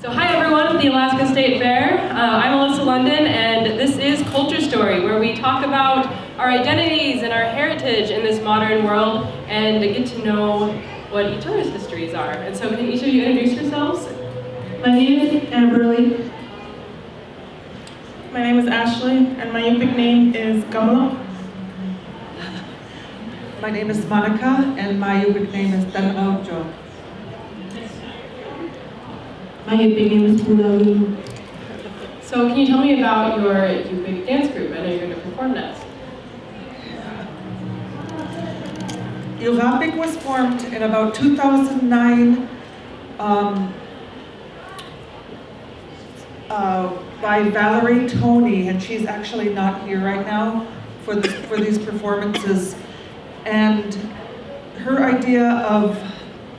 So hi everyone at the Alaska State Fair. I'm Alyssa London, and this is Culture Story, where we talk about our identities and our heritage in this modern world and get to know what each other's histories are. And so can each of you introduce yourselves? My name is Amberly. My name is Ashley, and my Yupik name is Kamala. My name is Monica, and my Yupik name is Danaujo. My Yupik name is Pulalu. So can you tell me about your Yupik dance group? I know you're going to perform next. Yupik was formed in about 2009 by Valerie Toney, and she's actually not here right now for these performances. And her idea of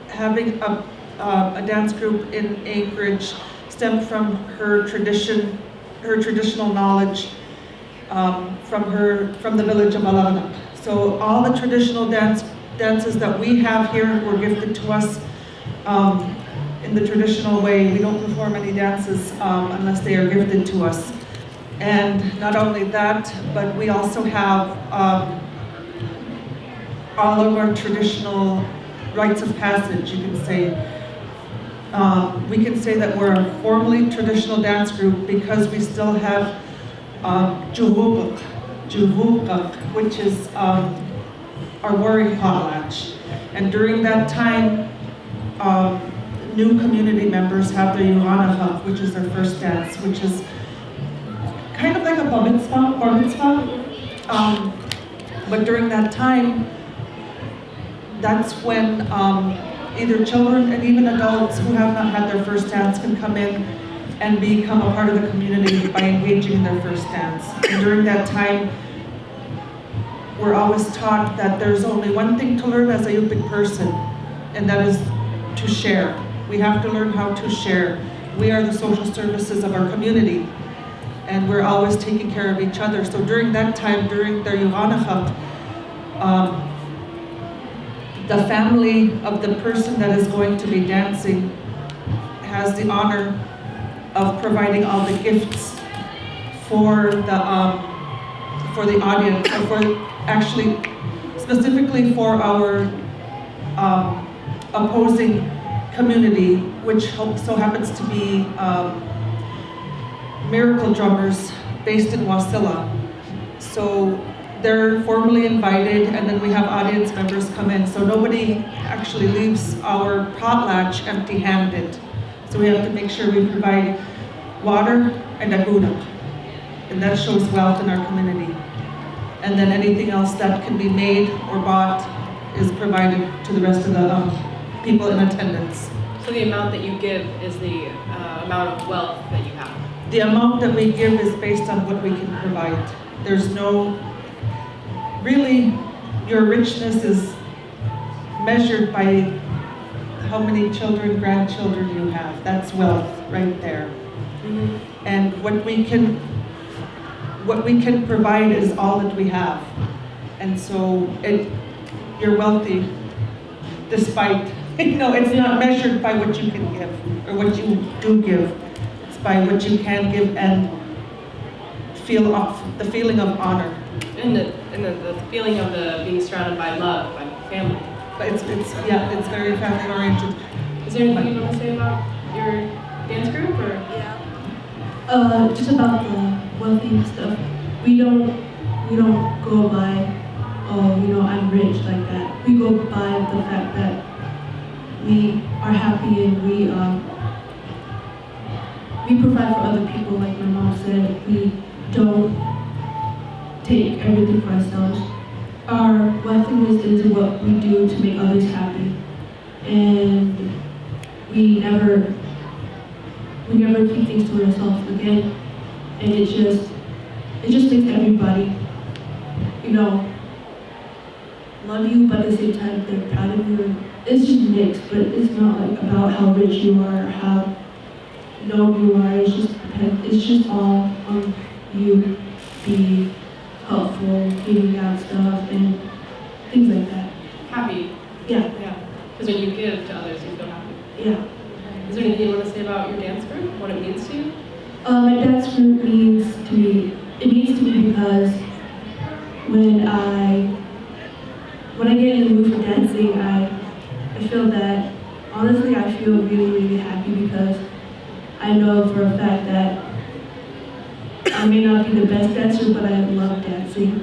having a dance group in Anchorage stemmed from her traditional knowledge from the village of Alanak. So all the traditional dances that we have here were gifted to us in the traditional way. We don't perform any dances unless they are gifted to us. And not only that, but we also have all of our traditional rites of passage, you can say. We can say that we're a formally traditional dance group because we still have Juvuk, which is our warring potlatch. And during that time, new community members have their Yuhanahak, which is their first dance, which is kind of like a bar mitzvah. But during that time, that's when either children and even adults who have not had their first dance can come in and become a part of the community by engaging in their first dance. And during that time, we're always taught that there's only one thing to learn as a Yupik person, and that is to share. We have to learn how to share. We are the social services of our community, and we're always taking care of each other. So during that time, during their Yuhanahak, the family of the person that is going to be dancing has the honor of providing all the gifts for the audience, or actually specifically for our opposing community, which so happens to be miracle drummers based in Wasilla. So they're formally invited, and then we have audience members come in. So nobody actually leaves our potlatch empty-handed. So we have to make sure we provide water and aguna, and that shows wealth in our community. And then anything else that can be made or bought is provided to the rest of the people in attendance. So the amount that you give is the amount of wealth that you have? The amount that we give is based on what we can provide. There's no, really, your richness is measured by how many children, grandchildren you have. That's wealth right there. Mm-hmm. And what we can provide is all that we have. And so you're wealthy despite, it's not measured by what you can give or what you do give. It's by what you can give and the feeling of honor. And the feeling of being surrounded by love, by family. But it's very family oriented. Is there anything you want to say about your dance group, or? Yeah. Just about the wealthy stuff. We don't go by, I'm rich like that. We go by the fact that we are happy and we provide for other people. Like my mom said, we don't take everything for ourselves. Our wealthiness is what we do to make others happy, and we never keep things to ourselves again. And it just makes everybody, love you, but at the same time they're proud of you. It's just mixed, but it's not like about how rich you are or how known you are. It's just all on you being helpful, giving out stuff, and things like that. Happy. Yeah. Yeah. Because when you give to others, you feel happy. Yeah. Is there anything you want to say about your dance group? What it means to you? My dance group means to me. It means to me because when I get in the mood for dancing, I feel that honestly I feel really happy because I know for a fact that I may not be the best dancer, but I love dancing.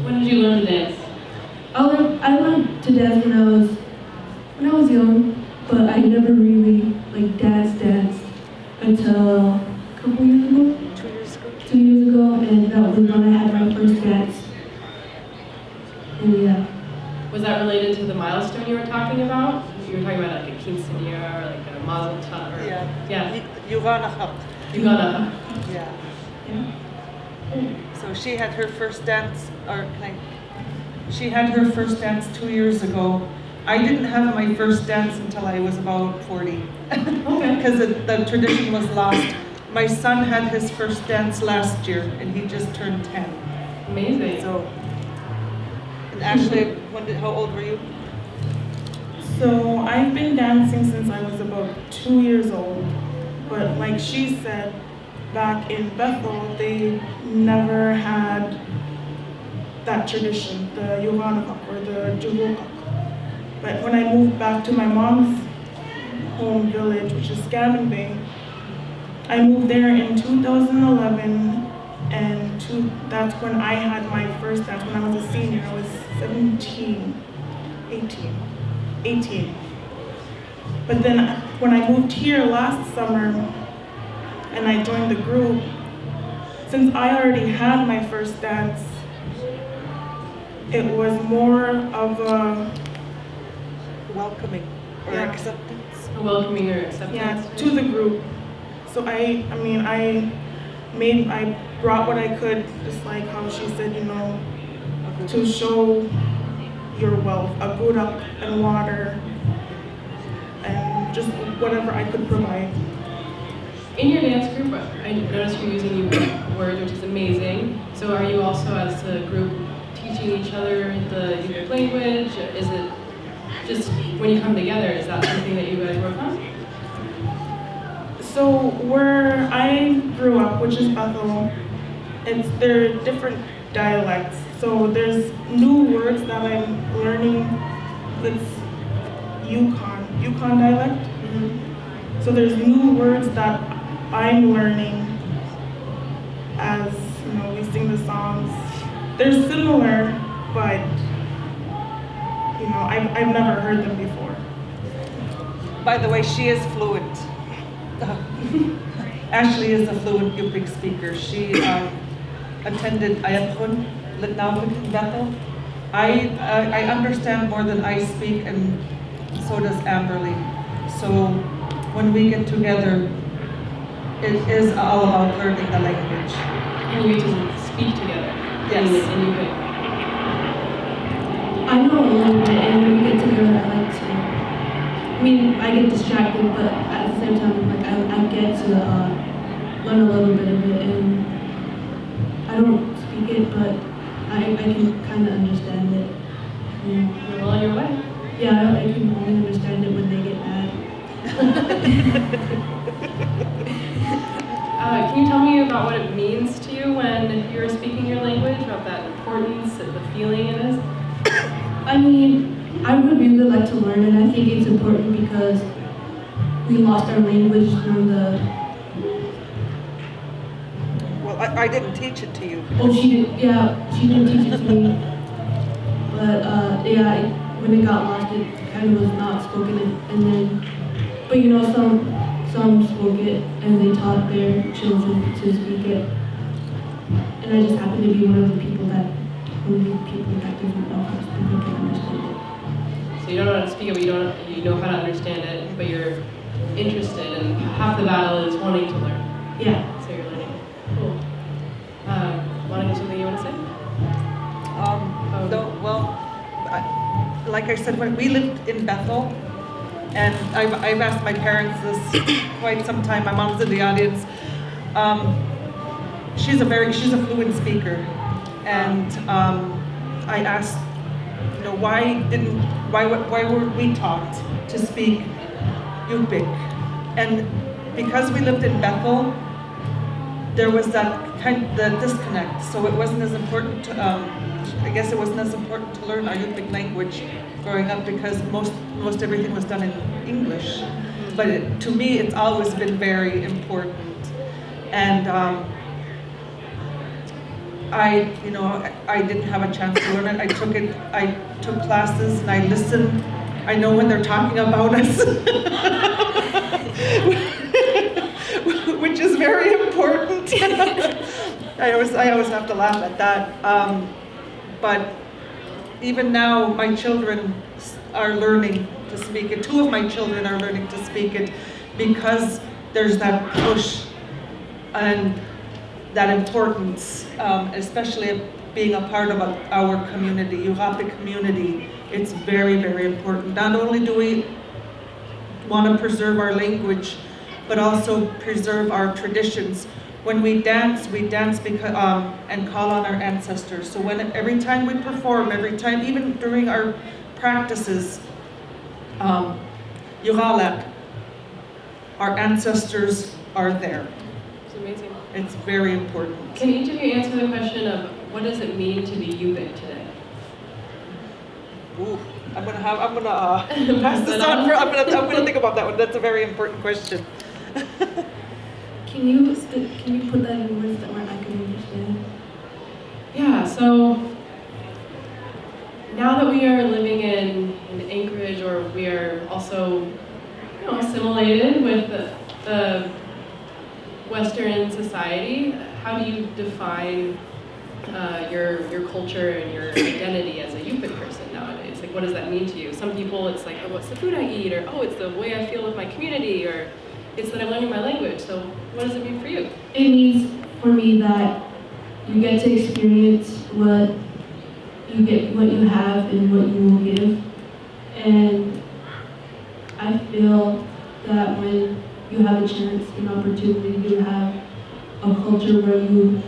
When did you learn to dance? I learned to dance when I was young, but I never really danced until a couple years ago. 2 years ago. 2 years ago, and that was when I had my first dance. And yeah. Was that related to the milestone you were talking about? You were talking about like a quinceañera or like a mazel tov. Or, yeah. Yuvana. You got a. Yeah. Yeah. So she had her first dance, she had her first dance 2 years ago. I didn't have my first dance until I was about 40. Okay. Because the tradition was lost. My son had his first dance last year, and he just turned 10. Amazing. So, and Ashley, how old were you? So I've been dancing since I was about 2 years old. But like she said, back in Bethel, they never had that tradition, the Yohanakak or the Jugokak. But when I moved back to my mom's home village, which is Scammon Bay, I moved there in 2011, and that's when I had my first dance. When I was a senior, I was 18. But then when I moved here last summer and I joined the group, since I already had my first dance, it was more of a Welcoming or Yeah. acceptance? A welcoming or acceptance. yeah, to the group. So I brought what I could, just like how she said, to show your wealth, a good up and water, and just whatever I could provide. In your dance group, I noticed you're using Yupik words, which is amazing. So are you also, as a group, teaching each other the Yupik language? Is it just when you come together, is that something that you guys work on? So where I grew up, which is Bethel, there are different dialects. So there's new words that I'm learning. It's Yukon dialect. Mm-hmm. So there's new words that I'm learning as we sing the songs. They're similar, but I've never heard them before. By the way, she is fluent. Ashley is a fluent Yupik speaker. She attended Ayatun Litnavik in Bethel. I understand more than I speak, and so does Amberly. So when we get together, it is all about learning the language. And you get to speak together. Yes. In Yupik. I know a little bit, and when we get together, I like to. I get distracted, but at the same time, I get to learn a little bit of it, and I don't speak it, but I can kind of understand it. You're well on your way. Yeah, I can only understand it when they get mad. Can you tell me about what it means to you when you're speaking your language, about that importance, the feeling it is? I would really like to learn, and I think it's important because we lost our language during the. Well, I didn't teach it to you. Oh, she didn't. Yeah, she didn't teach it to me. But when it got lost, it kind of was not spoken, but some spoke it, and they taught their children to speak it. And I just happen to be one of the people that only people that doesn't know how to speak it can understand it. So you don't know how to speak it, but you know how to understand it, but you're interested, and half the battle is wanting to learn. Yeah. So you're learning. Cool. Want to get something you want to say? No, well, like I said, when we lived in Bethel, and I've asked my parents this quite some time. My mom's in the audience. She's a fluent speaker, and I asked, why weren't we taught to speak Yupik? And because we lived in Bethel, there was that the disconnect. So it wasn't as important to, I guess it wasn't as important to learn our Yupik language growing up because most everything was done in English. But to me, it's always been very important. And I didn't have a chance to learn it. I took classes and I listened. I know when they're talking about us, which is very important. I always have to laugh at that. But even now, my children are learning to speak it. 2 of my children are learning to speak it because there's that push and that importance, especially being a part of our community, Yupik community. It's very, very important. Not only do we want to preserve our language, but also preserve our traditions. When we dance because, and call on our ancestors. So every time we perform, even during our practices, Yuralat, our ancestors are there. It's amazing. It's very important. Can each of you answer the question of what does it mean to be Yupik today? Ooh, I'm gonna pass this on. I'm gonna think about that one. That's a very important question. Can you put that in words that I can understand? Yeah, so now that we are living in Anchorage, or we are also assimilated with the Western society, how do you define your culture and your identity as a Yupik person nowadays? Like, what does that mean to you? Some people, it's like, oh, what's the food I eat? Or, oh, it's the way I feel with my community. Or, it's that I'm learning my language. So, what does it mean for you? It means for me that you get to experience what you have and what you will give. And I feel that when you have a chance, an opportunity to have a culture where you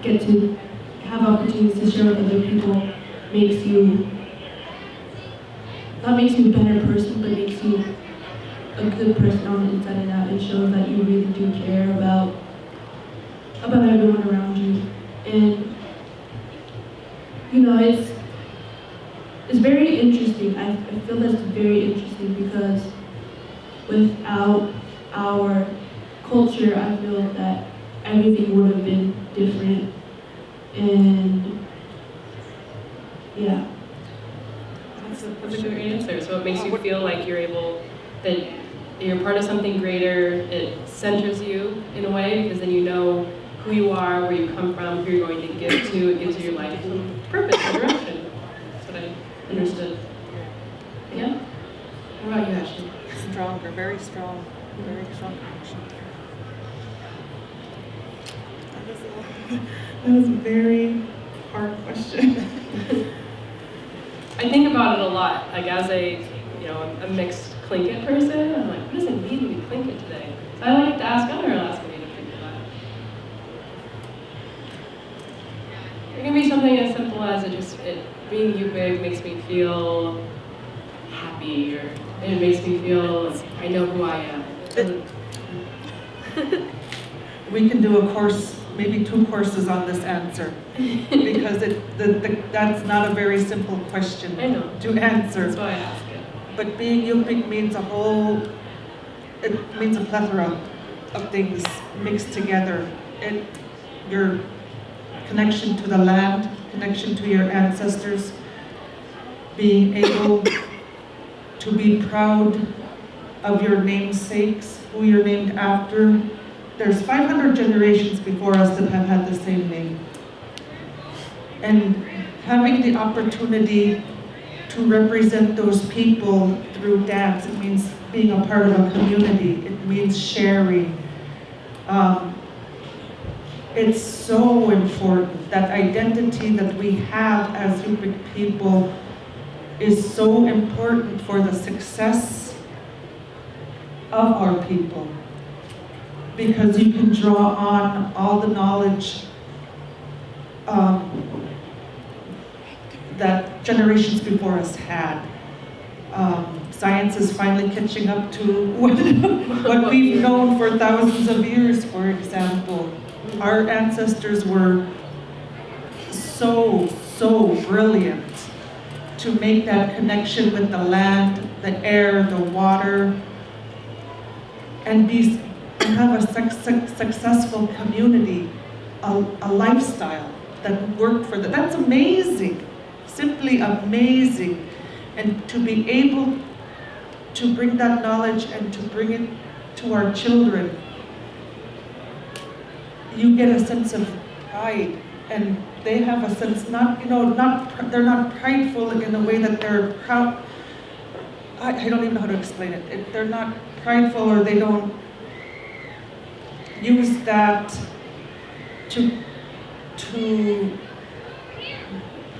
get to have opportunities to share with other people, makes you a better person, but makes you a good person on the inside and out. It shows that you really do care about everyone around you. And it's very interesting. I feel that's very interesting because without our culture, I feel that everything would have been different. And yeah. That's a good answer. So it makes you feel like that you're part of something greater. It centers you in a way because then you know who you are, where you come from, who you're going to give to. It gives you your life purpose and direction. That's what I understood. Yeah? What about you, Ashley? Stronger, very strong connection. That was a very hard question. I think about it a lot. Like as a mixed Tlingit person, I'm like, what does it mean to be Tlingit today? So I like to ask other Alaska Native people that. It can be something as simple as being Yupik makes me feel happy, or it makes me feel I know who I am. We can do a course, maybe 2 courses on this answer, because that's not a very simple question to answer. That's why I ask it. But being Yupik means it means a plethora of things mixed together. Your connection to the land, connection to your ancestors, being able to be proud of your namesakes, who you're named after. There's 500 generations before us that have had the same name. And having the opportunity to represent those people through dance, it means being a part of a community, it means sharing. It's so important. That identity that we have as Yupik people is so important for the success of our people, because you can draw on all the knowledge that generations before us had. science is finally catching up to what we've known for thousands of years, for example. Our ancestors were so brilliant to make that connection with the land, the air, the water, and have a successful community, a lifestyle that worked for them. That's amazing, simply amazing. And to be able to bring that knowledge and to bring it to our children, you get a sense of pride, and they have a sense, they're not prideful in the way that they're proud. I don't even know how to explain it. They're not prideful, or they don't use that to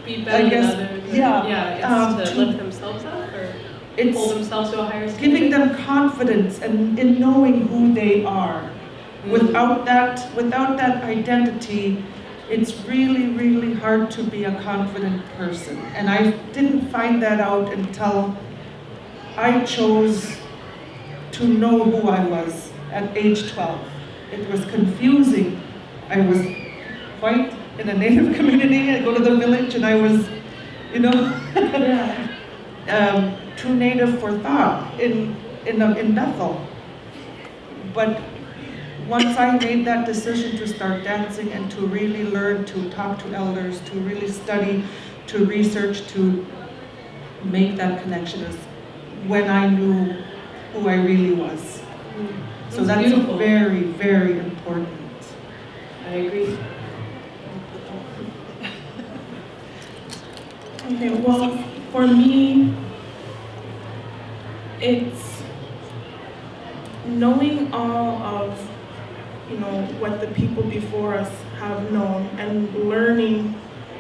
be better I guess, than others. yeah, To lift themselves up or it's hold themselves to a higher standard. giving them confidence and in knowing who they are. Mm-hmm. Without that identity, it's really hard to be a confident person. And I didn't find that out until I chose to know who I was at age 12. It was confusing. I was white in a Native community. I go to the village and I was, too Native for thought in Bethel. But once I made that decision to start dancing and to really learn to talk to elders, to really study, to research, to make that connection, is when I knew who I really was. So that's beautiful. very important. I agree. Okay, well, for me, it's knowing all of, what the people before us have known and learning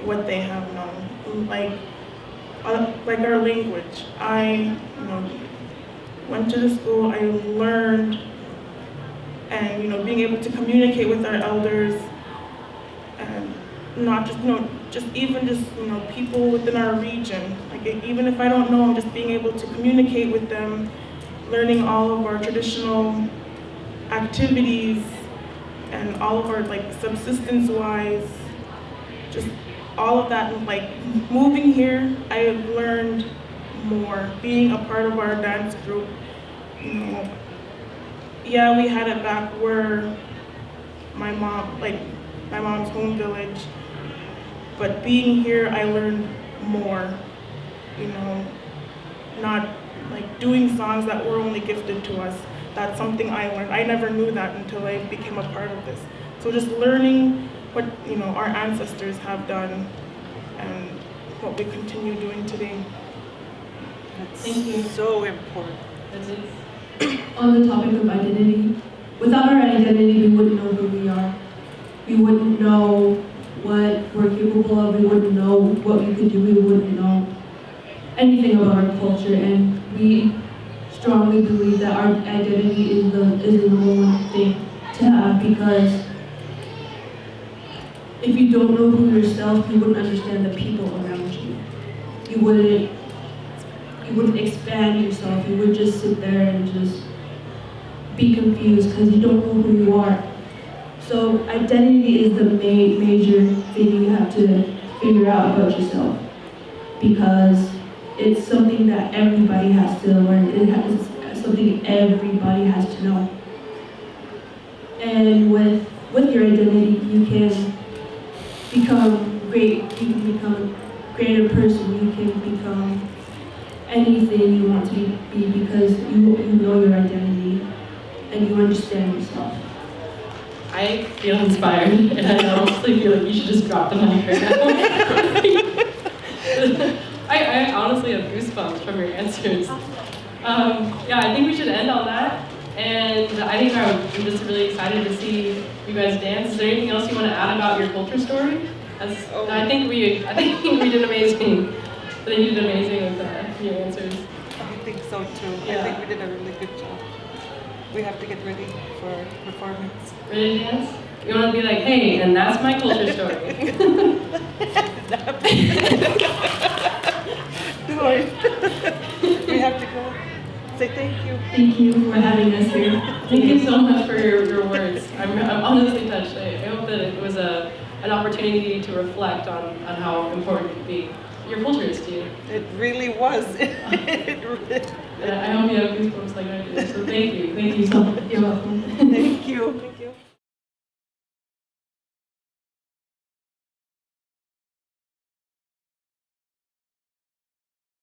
what they have known. Like our language. I, went to the school, I learned, and, being able to communicate with our elders, and not just people within our region. Like, even if I don't know them, just being able to communicate with them, learning all of our traditional activities and all of our subsistence-wise, just all of that. And moving here, I have learned more. Being a part of our dance group, yeah, we had it back where my mom's home village. But being here, I learned more, not doing songs that were only gifted to us. That's something I learned. I never knew that until I became a part of this. So just learning what, our ancestors have done and what we continue doing today. Thank you. So important. On the topic of identity, without our identity, we wouldn't know who we are. We wouldn't know what we're capable of. We wouldn't know what we could do. We wouldn't know anything about our culture. And we strongly believe that our identity is the number one thing to have, because if you don't know who yourself, you wouldn't understand the people around you. You wouldn't expand yourself. You would just sit there and just be confused because you don't know who you are. So identity is the major thing you have to figure out about yourself, because it's something that everybody has to learn. It's something everybody has to know. And with your identity, you can become great. You can become a greater person. You can become anything you want to be because you know your identity and you understand yourself. I feel inspired, and I honestly feel like you should just drop the mic right now. I honestly have goosebumps from your answers. I think we should end on that. And I think I'm just really excited to see you guys dance. Is there anything else you want to add about your culture story? I think we did amazing. I think you did amazing with your answers. I think so too. Yeah. I think we did a really good job. We have to get ready for our performance. Ready to dance? You want to be like, hey, and that's my culture story. We have to go. Say thank you. Thank you for having us here. Thank you so much for your words. I'm honestly touched. I hope that it was an opportunity to reflect on how important your culture is to you. It really was. And I hope you have goosebumps like I do. So thank you so much. You're welcome.